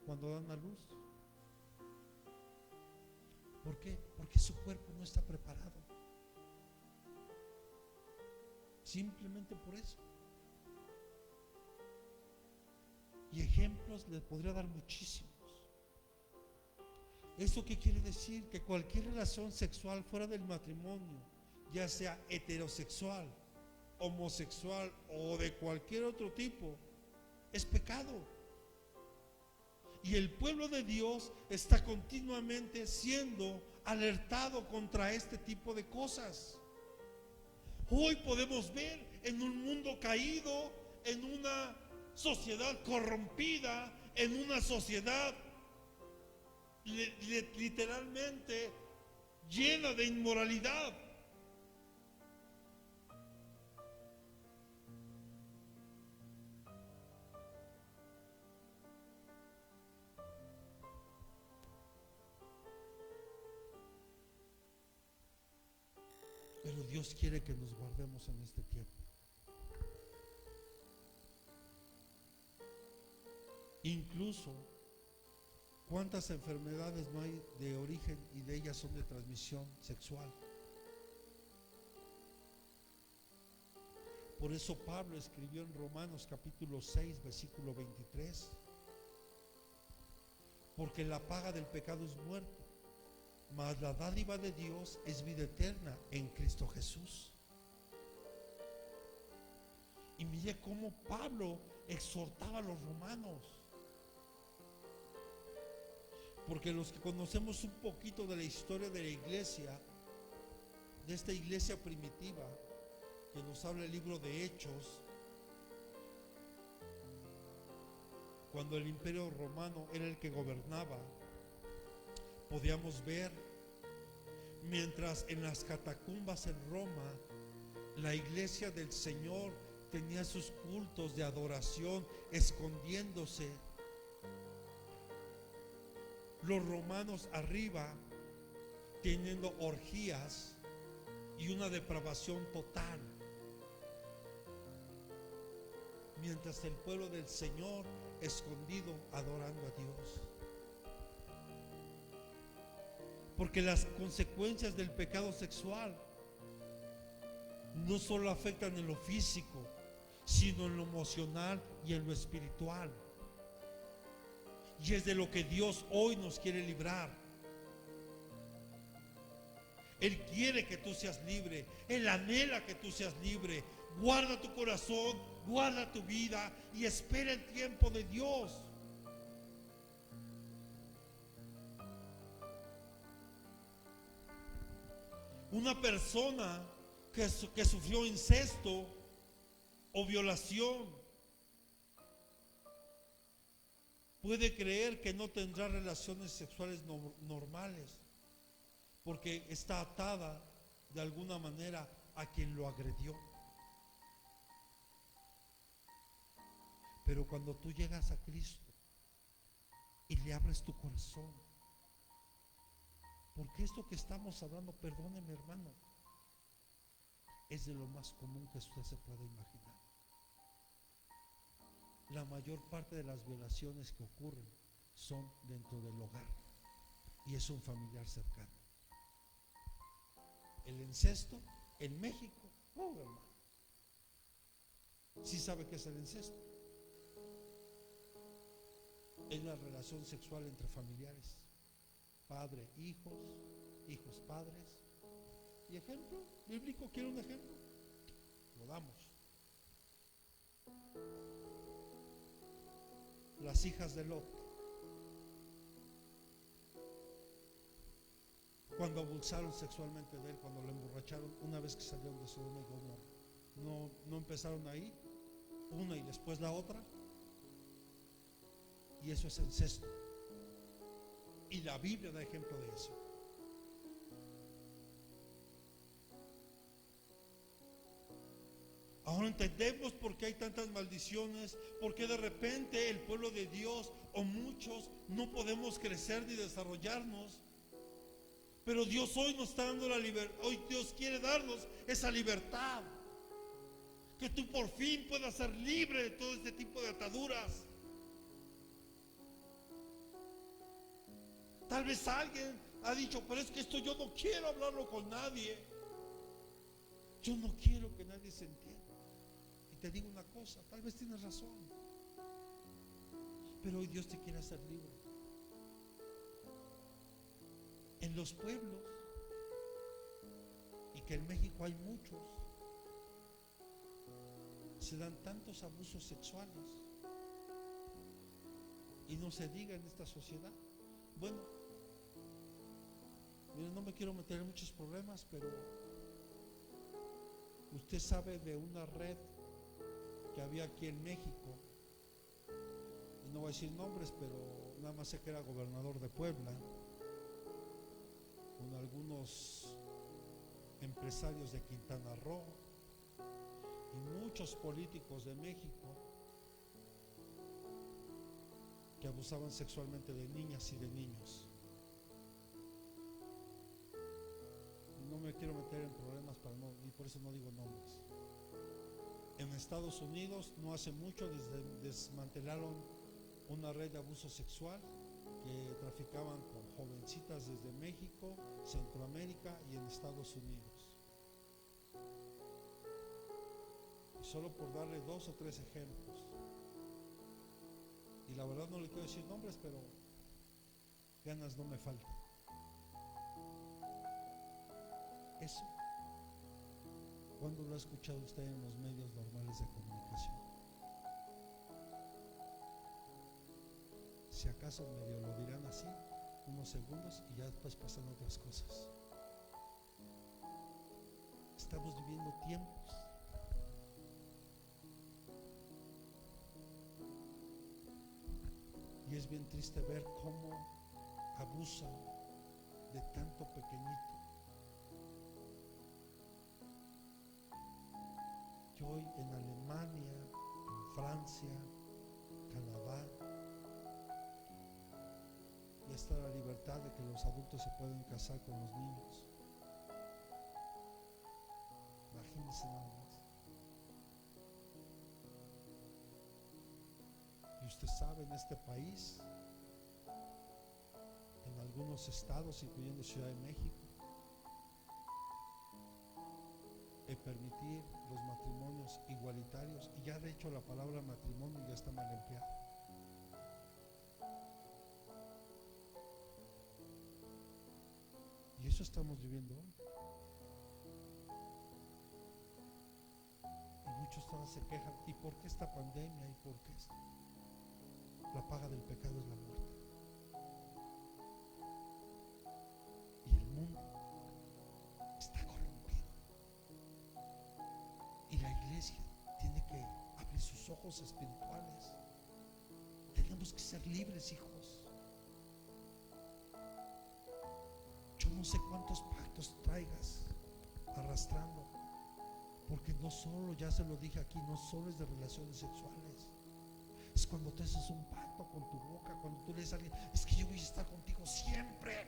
cuando dan a luz? ¿Por qué? Porque su cuerpo no está preparado. Simplemente por eso. Y ejemplos les podría dar muchísimos. ¿Esto qué quiere decir? Que cualquier relación sexual fuera del matrimonio, ya sea heterosexual, homosexual o de cualquier otro tipo, es pecado. Y el pueblo de Dios está continuamente siendo alertado contra este tipo de cosas. Hoy podemos ver en un mundo caído, en una sociedad corrompida, en una sociedad literalmente llena de inmoralidad. Pero Dios quiere que nos guardemos en este tiempo. Incluso, ¿cuántas enfermedades no hay de origen y de ellas son de transmisión sexual? Por eso Pablo escribió en Romanos capítulo 6, versículo 23, porque la paga del pecado es muerte, mas la dádiva de Dios es vida eterna en Cristo Jesús. Y mire cómo Pablo exhortaba a los romanos. Porque los que conocemos un poquito de la historia de la iglesia, de esta iglesia primitiva, que nos habla el libro de Hechos, cuando el imperio romano era el que gobernaba, podíamos ver, mientras en las catacumbas en Roma, la iglesia del Señor tenía sus cultos de adoración escondiéndose los romanos arriba teniendo orgías y una depravación total, mientras el pueblo del Señor escondido adorando a Dios. Porque las consecuencias del pecado sexual no solo afectan en lo físico, sino en lo emocional y en lo espiritual. Y es de lo que Dios hoy nos quiere librar. Él quiere que tú seas libre. Él anhela que tú seas libre. Guarda tu corazón, guarda tu vida y espera el tiempo de Dios. Una persona que sufrió incesto o violación puede creer que no tendrá relaciones sexuales normales porque está atada de alguna manera a quien lo agredió. Pero cuando tú llegas a Cristo y le abres tu corazón, porque esto que estamos hablando, perdóneme hermano, es de lo más común que usted se puede imaginar. La mayor parte de las violaciones que ocurren son dentro del hogar y es un familiar cercano. El incesto en México, hermano, ¿sí sabe qué es el incesto? Es la relación sexual entre familiares, padre, hijos, hijos, padres. ¿Y ejemplo bíblico? ¿Quiere un ejemplo? Lo damos. Las hijas de Lot, cuando abusaron sexualmente de él, cuando lo emborracharon, una vez que salieron de Sodoma y Gomorra, no empezaron ahí, una y después la otra, y eso es incesto. Y la Biblia da ejemplo de eso. Ahora entendemos por qué hay tantas maldiciones, por qué de repente el pueblo de Dios o muchos no podemos crecer ni desarrollarnos. Pero Dios hoy nos está dando la libertad, hoy Dios quiere darnos esa libertad. Que tú por fin puedas ser libre de todo este tipo de ataduras. Tal vez alguien ha dicho, pero es que esto yo no quiero hablarlo con nadie. Yo no quiero que nadie se entienda. Y te digo una cosa, tal vez tienes razón, pero hoy Dios te quiere hacer libre. En los pueblos, y que en México hay muchos, se dan tantos abusos sexuales, y no se diga en esta sociedad. Bueno, miren, no me quiero meter en muchos problemas, pero usted sabe de una red que había aquí en México, y no voy a decir nombres, pero nada más sé que era gobernador de Puebla, con algunos empresarios de Quintana Roo y muchos políticos de México que abusaban sexualmente de niñas y de niños. No me quiero meter en problemas y por eso no digo nombres. En Estados Unidos no hace mucho desmantelaron una red de abuso sexual que traficaban con jovencitas desde México, Centroamérica y en Estados Unidos. Y solo por darle 2 o 3 ejemplos. Y la verdad no le quiero decir nombres, pero ganas no me faltan. Eso, ¿cuándo lo ha escuchado usted en los medios normales de comunicación? Si acaso medio lo dirán así, unos segundos y ya después pasan otras cosas. Estamos viviendo tiempos y es bien triste ver cómo abusan de tanto pequeñito. Que hoy en Alemania, en Francia, Canadá y está la libertad de que los adultos se pueden casar con los niños. Imagínense nada más. Y usted sabe, en este país, en algunos estados, incluyendo Ciudad de México, permitir los matrimonios igualitarios, y ya de hecho la palabra matrimonio ya está mal empleada. Y eso estamos viviendo hoy. Y muchos todavía se quejan: ¿y por qué esta pandemia? ¿Y por qué esto? La paga del pecado es la muerte. Y el mundo está corrompido. Y la iglesia tiene que abrir sus ojos espirituales. Tenemos que ser libres, hijos. Yo no sé cuántos pactos traigas arrastrando, porque no solo, ya se lo dije aquí, no solo es de relaciones sexuales. Es cuando tú haces un pacto con tu boca, cuando tú le dices a alguien: es que yo voy a estar contigo siempre,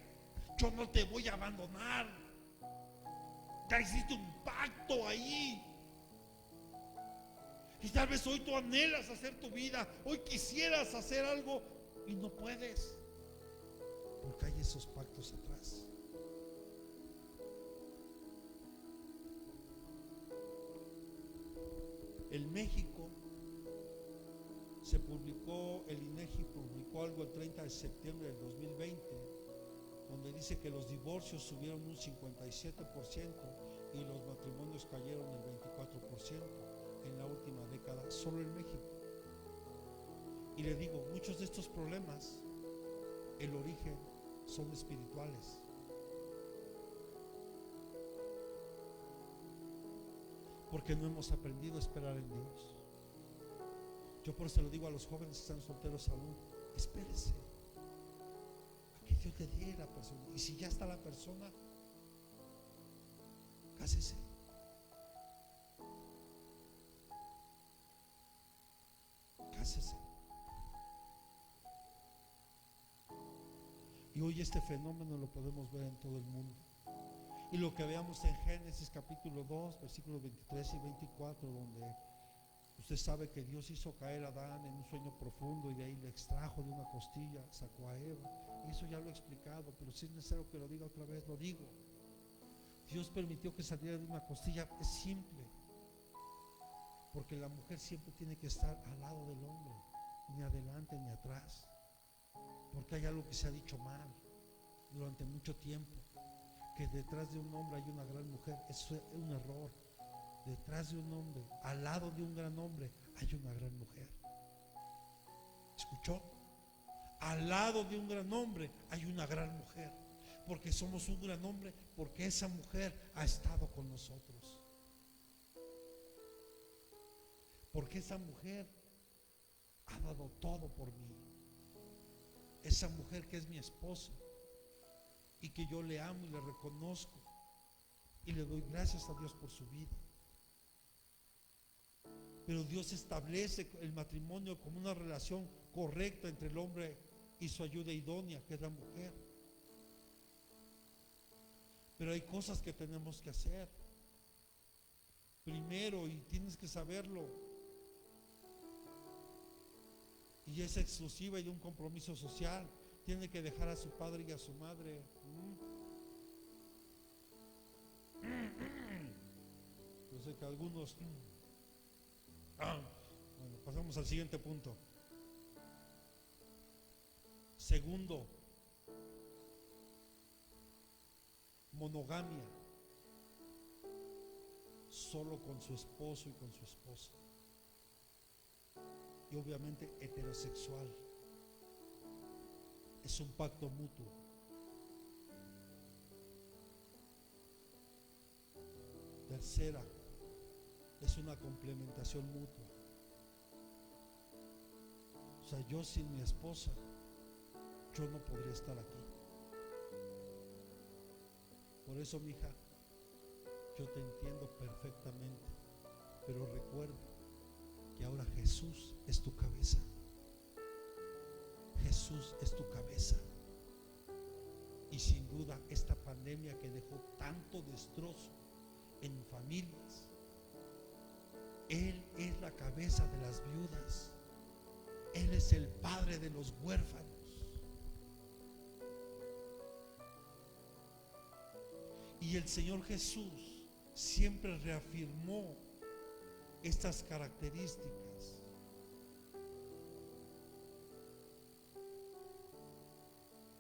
yo no te voy a abandonar. Ya hiciste un pacto ahí. Y tal vez hoy tú anhelas hacer tu vida, hoy quisieras hacer algo y no puedes, porque hay esos pactos atrás. En México se publicó, el INEGI publicó algo el 30 de septiembre del 2020, donde dice que los divorcios subieron un 57% y los matrimonios cayeron el 24% en la última década, solo en México. Y le digo, muchos de estos problemas, el origen son espirituales. Porque no hemos aprendido a esperar en Dios. Yo por eso lo digo a los jóvenes que están solteros aún: espérese a que Dios le dé la persona. Y si ya está la persona, cásese. Cásese. Y hoy este fenómeno lo podemos ver en todo el mundo. Y lo que veamos en Génesis capítulo 2, versículos 23 y 24, donde usted sabe que Dios hizo caer a Adán en un sueño profundo y de ahí le extrajo de una costilla, sacó a Eva. Y eso ya lo he explicado, pero si es necesario que lo diga otra vez, lo digo. Dios permitió que saliera de una costilla. Es simple, porque la mujer siempre tiene que estar al lado del hombre, ni adelante ni atrás, porque hay algo que se ha dicho mal durante mucho tiempo, que detrás de un hombre hay una gran mujer. Eso es un error. Detrás de un hombre, al lado de un gran hombre, hay una gran mujer. ¿Escuchó? Al lado de un gran hombre hay una gran mujer, porque somos un gran hombre, porque esa mujer ha estado con nosotros, porque esa mujer ha dado todo por mí. Esa mujer que es mi esposa y que yo le amo y le reconozco y le doy gracias a Dios por su vida. Pero Dios establece el matrimonio como una relación correcta entre el hombre y su ayuda idónea, que es la mujer. Pero hay cosas que tenemos que hacer. Primero, y tienes que saberlo, y es exclusiva y de un compromiso social, tiene que dejar a su padre y a su madre. Yo sé que algunos... Bueno, pasamos al siguiente punto. Segundo, monogamia, solo con su esposo y con su esposa. Y obviamente heterosexual. Es un pacto mutuo. Tercera, es una complementación mutua. O sea, yo sin mi esposa, yo no podría estar aquí. Por eso, mija, yo te entiendo perfectamente, pero recuerda que ahora Jesús es tu cabeza. Jesús es tu cabeza. Y sin duda esta pandemia que dejó tanto destrozo en familias, Él es la cabeza de las viudas. Él es el padre de los huérfanos. Y el Señor Jesús siempre reafirmó estas características.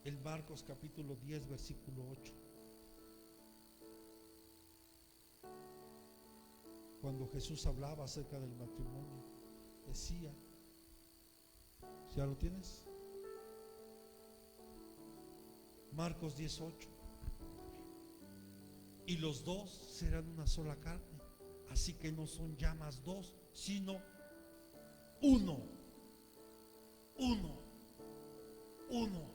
En Marcos capítulo 10, versículo 8. Cuando Jesús hablaba acerca del matrimonio, decía, ¿ya lo tienes? Marcos 10:8. Y los dos serán una sola carne. Así que no son ya más dos, sino uno. Uno. Uno.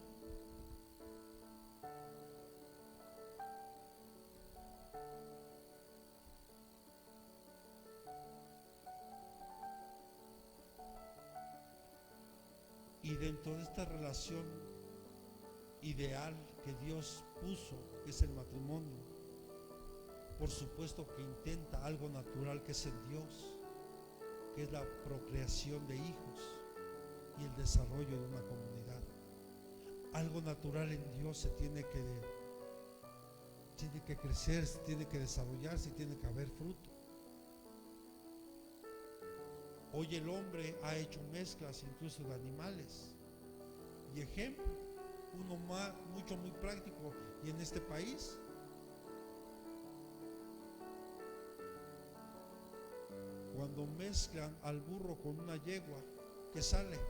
Y dentro de esta relación ideal que Dios puso, que es el matrimonio, por supuesto que intenta algo natural que es en Dios, que es la procreación de hijos y el desarrollo de una comunidad. Algo natural en Dios se tiene que crecer, se tiene que desarrollar, se tiene que haber fruto. Hoy el hombre ha hecho mezclas incluso de animales. Y ejemplo, uno muy práctico, y en este país, cuando mezclan al burro con una yegua, ¿qué sale?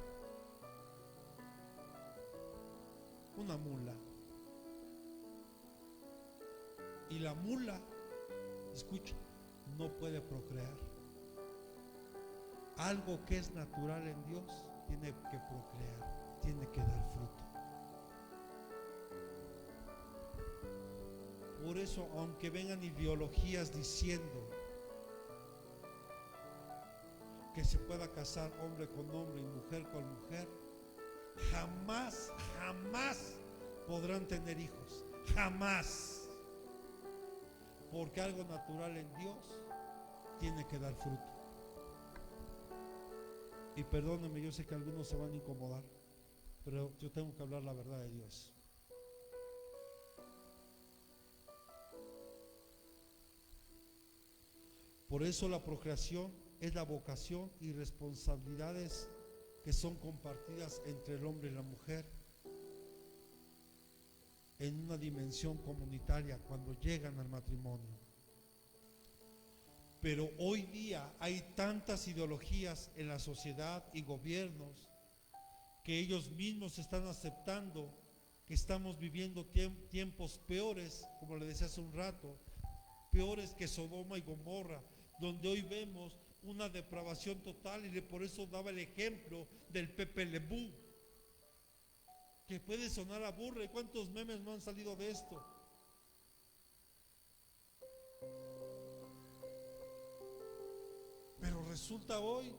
Una mula. Y la mula, escucha, no puede procrear. Algo que es natural en Dios tiene que procrear, tiene que dar fruto. Por eso, aunque vengan ideologías diciendo que se pueda casar hombre con hombre y mujer con mujer, jamás podrán tener hijos, jamás, porque algo natural en Dios tiene que dar fruto. Y perdónenme, yo sé que algunos se van a incomodar, pero yo tengo que hablar la verdad de Dios. Por eso la procreación es la vocación y responsabilidades que son compartidas entre el hombre y la mujer en una dimensión comunitaria cuando llegan al matrimonio. Pero hoy día hay tantas ideologías en la sociedad y gobiernos que ellos mismos están aceptando que estamos viviendo tiempos peores, como le decía hace un rato, peores que Sodoma y Gomorra, donde hoy vemos una depravación total, y por eso daba el ejemplo del Pepe Lebú, que puede sonar a burla. ¿Y cuántos memes no han salido de esto? Pero resulta hoy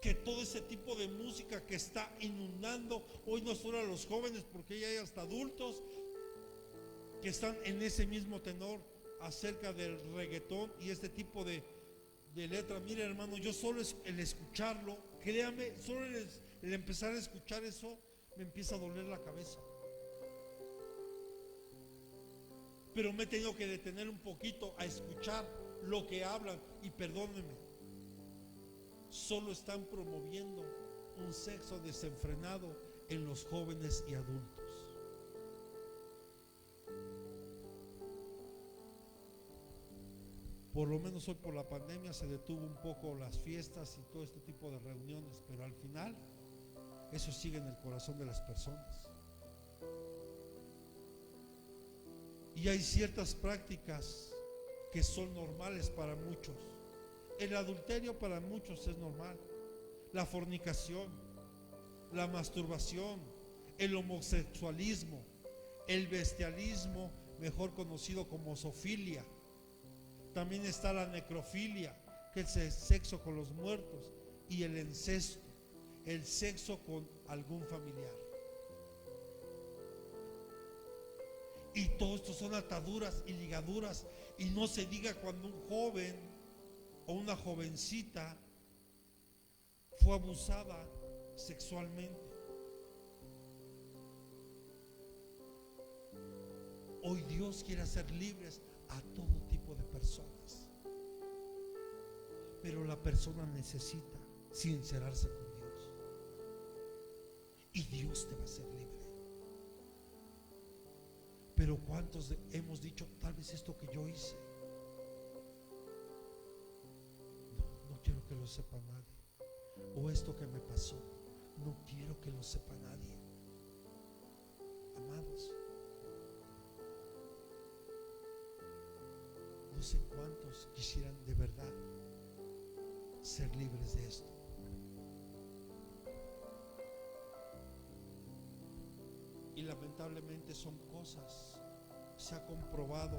que todo ese tipo de música que está inundando hoy no solo a los jóvenes, porque ya hay hasta adultos que están en ese mismo tenor acerca del reggaetón y este tipo de letra. Mire, hermano, yo solo el escucharlo, créame, solo el empezar a escuchar eso me empieza a doler la cabeza. Pero me he tenido que detener un poquito a escuchar lo que hablan, y perdónenme, solo están promoviendo un sexo desenfrenado en los jóvenes y adultos. Por lo menos hoy por la pandemia se detuvo un poco las fiestas y todo este tipo de reuniones, pero al final eso sigue en el corazón de las personas. Y hay ciertas prácticas que son normales para muchos. El adulterio para muchos es normal. La fornicación, la masturbación, el homosexualismo, el bestialismo, mejor conocido como zoofilia. También está la necrofilia, que es el sexo con los muertos, y el incesto, el sexo con algún familiar. Y todo esto son ataduras y ligaduras. Y no se diga cuando un joven o una jovencita fue abusada sexualmente. Hoy Dios quiere hacer libres a todo tipo de personas. Pero la persona necesita sincerarse con Dios. Y Dios te va a hacer libre. Pero ¿cuántos hemos dicho, tal vez esto que yo hice, no quiero que lo sepa nadie? O esto que me pasó, no quiero que lo sepa nadie. Amados, no sé cuántos quisieran de verdad ser libres de esto. Y lamentablemente son cosas, se ha comprobado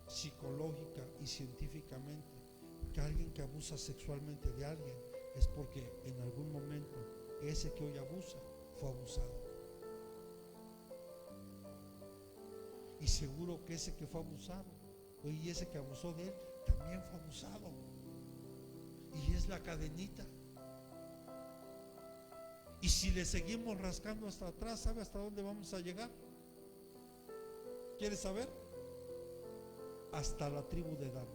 psicológica y científicamente que alguien que abusa sexualmente de alguien es porque en algún momento ese que hoy abusa fue abusado. Y seguro que ese que fue abusado y ese que abusó de él también fue abusado. Y es la cadenita. Y si le seguimos rascando hasta atrás, ¿sabe hasta dónde vamos a llegar? ¿Quieres saber? Hasta la tribu de Dan.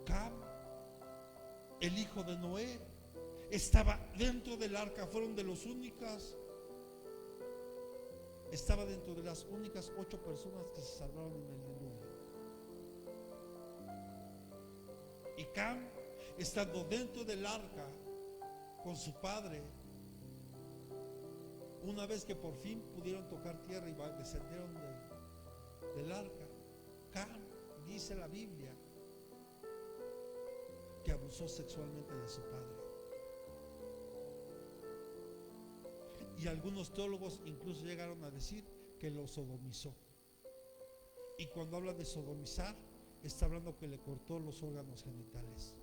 Cam, el hijo de Noé, estaba dentro del arca, fueron de los únicas. Estaba dentro de las únicas 8 personas que se salvaron en el diluvio. Y Cam, estando dentro del arca con su padre, una vez que por fin pudieron tocar tierra y descendieron del arca, Cam, dice la Biblia, que abusó sexualmente de su padre. Y algunos teólogos incluso llegaron a decir que lo sodomizó. Y cuando habla de sodomizar, está hablando que le cortó los órganos genitales.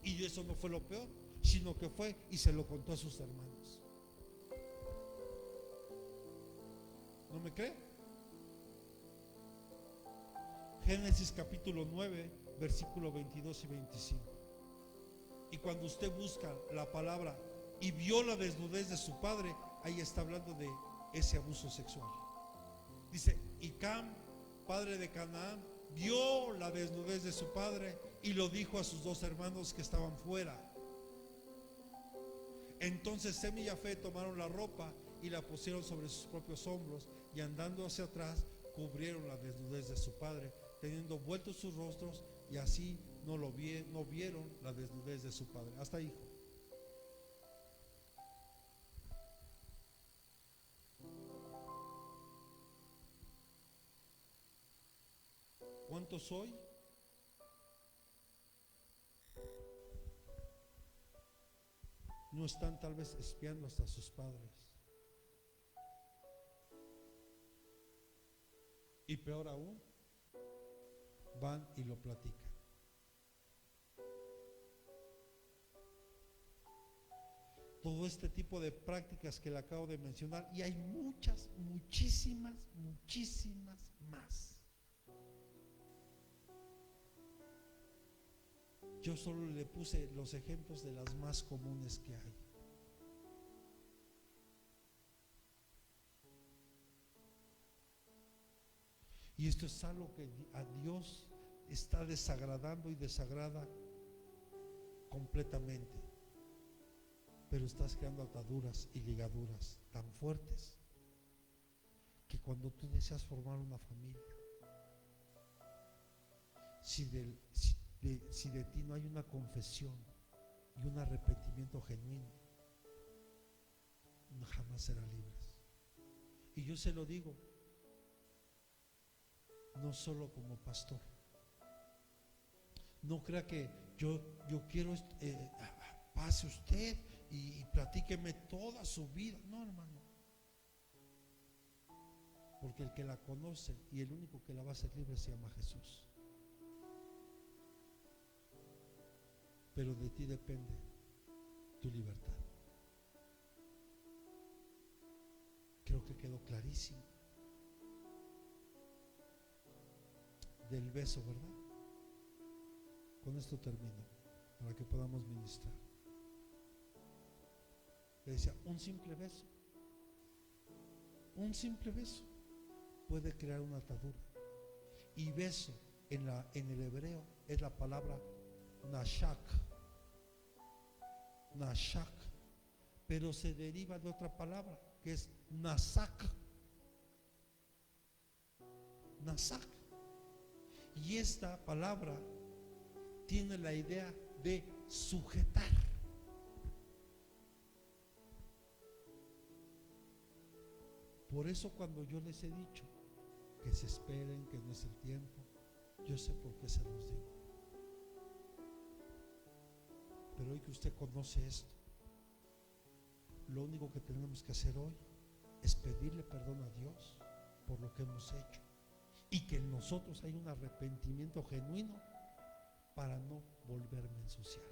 Y eso no fue lo peor, sino que fue y se lo contó a sus hermanos. ¿No me cree? Génesis capítulo 9, versículo 22 y 25. Y cuando usted busca la palabra y vio la desnudez de su padre, ahí está hablando de ese abuso sexual. Dice, y Cam, padre de Canaán, vio la desnudez de su padre y lo dijo a sus 2 hermanos que estaban fuera. Entonces Sem y Jafet tomaron la ropa y la pusieron sobre sus propios hombros, y andando hacia atrás cubrieron la desnudez de su padre, teniendo vueltos sus rostros, y así no vieron la desnudez de su padre. Hasta ahí. ¿Cuántos hoy no están tal vez espiando hasta sus padres? Y peor aún, van y lo platican. Todo este tipo de prácticas que le acabo de mencionar, y hay muchas, muchísimas más. Yo solo le puse los ejemplos de las más comunes que hay. Y esto es algo que a Dios está desagradando y desagrada completamente. Pero estás creando ataduras y ligaduras tan fuertes que cuando tú deseas formar una familia, si de ti no hay una confesión y un arrepentimiento genuino, jamás serán libres. Y yo se lo digo, no solo como pastor. No crea que yo quiero pase usted y platíqueme toda su vida. No, hermano. Porque el que la conoce y el único que la va a hacer libre se llama Jesús. pero de ti depende tu libertad. Creo que quedó clarísimo del beso, ¿verdad? Con esto termino, para que podamos ministrar. Le decía, un simple beso puede crear una atadura. Y beso en el hebreo es la palabra nashak, pero se deriva de otra palabra que es nasak. Y esta palabra tiene la idea de sujetar. Por eso cuando yo les he dicho que se esperen, que no es el tiempo, yo sé por qué se los digo. Pero hoy que usted conoce esto, lo único que tenemos que hacer hoy es pedirle perdón a Dios por lo que hemos hecho, y que en nosotros hay un arrepentimiento genuino para no volverme a ensuciar.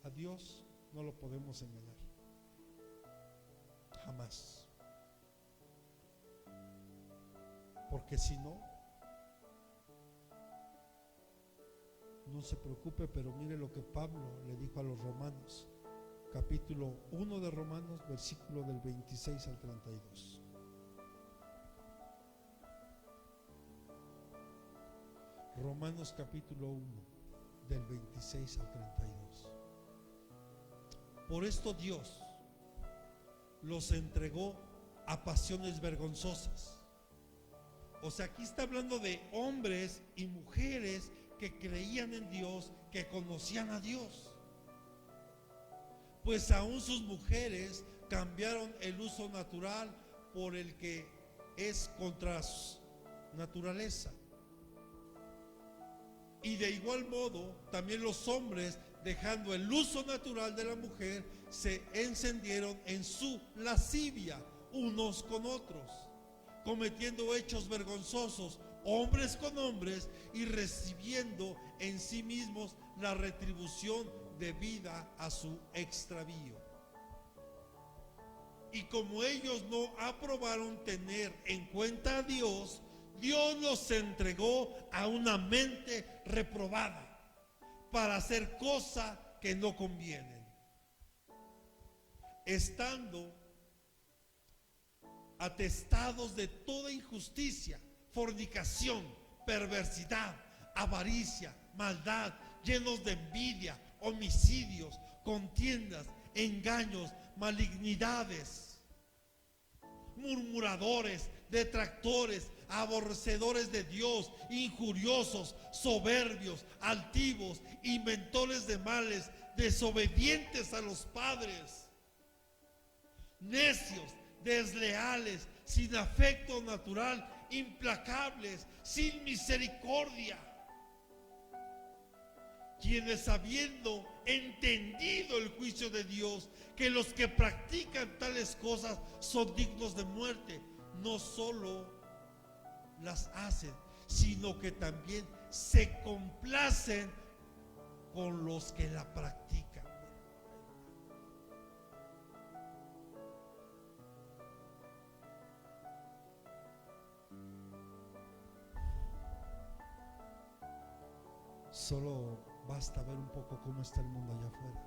A Dios no lo podemos engañar, jamás, porque si no, no se preocupe, pero mire lo que Pablo le dijo a los romanos, capítulo 1 de Romanos, versículo del 26 al 32. Romanos capítulo 1, del 26 al 32. Por esto Dios los entregó a pasiones vergonzosas. O sea, aquí está hablando de hombres y mujeres que creían en Dios, que conocían a Dios. Pues aún sus mujeres cambiaron el uso natural por el que es contra su naturaleza. Y de igual modo, también los hombres, dejando el uso natural de la mujer, se encendieron en su lascivia unos con otros, cometiendo hechos vergonzosos, hombres con hombres, y recibiendo en sí mismos la retribución debida a su extravío. Y como ellos no aprobaron tener en cuenta a Dios, Dios los entregó a una mente reprobada para hacer cosas que no convienen, estando atestados de toda injusticia, fornicación, perversidad, avaricia, maldad, llenos de envidia, homicidios, contiendas, engaños, malignidades, murmuradores, detractores, aborrecedores de Dios, injuriosos, soberbios, altivos, inventores de males, desobedientes a los padres, necios, desleales, sin afecto natural, implacables, sin misericordia, quienes, habiendo entendido el juicio de Dios, que los que practican tales cosas son dignos de muerte, no solo las hacen, sino que también se complacen con los que la practican. Solo basta ver un poco cómo está el mundo allá afuera.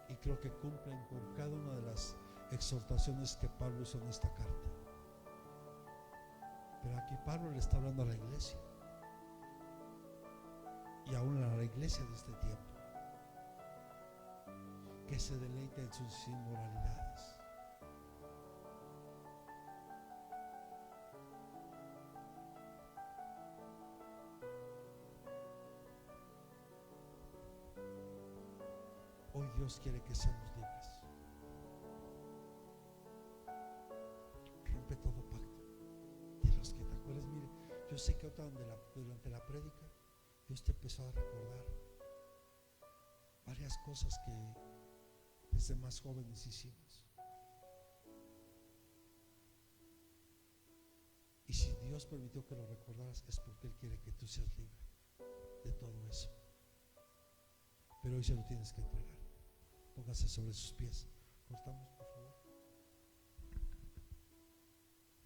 Y creo que cumplen con cada una de las exhortaciones que Pablo hizo en esta carta. Pero aquí Pablo le está hablando a la iglesia, y aún a la iglesia de este tiempo, que se deleita en sus inmoralidades. Hoy Dios quiere que seamos libres. Rompe todo pacto. De los que te acuerdas, mire, yo sé que durante la prédica Dios te empezó a recordar varias cosas que desde más jóvenes hicimos. Y si Dios Dios permitió que lo recordaras es porque Él quiere que tú seas libre de todo eso. Pero hoy se lo tienes que entregar. Póngase sobre sus pies. Cortamos.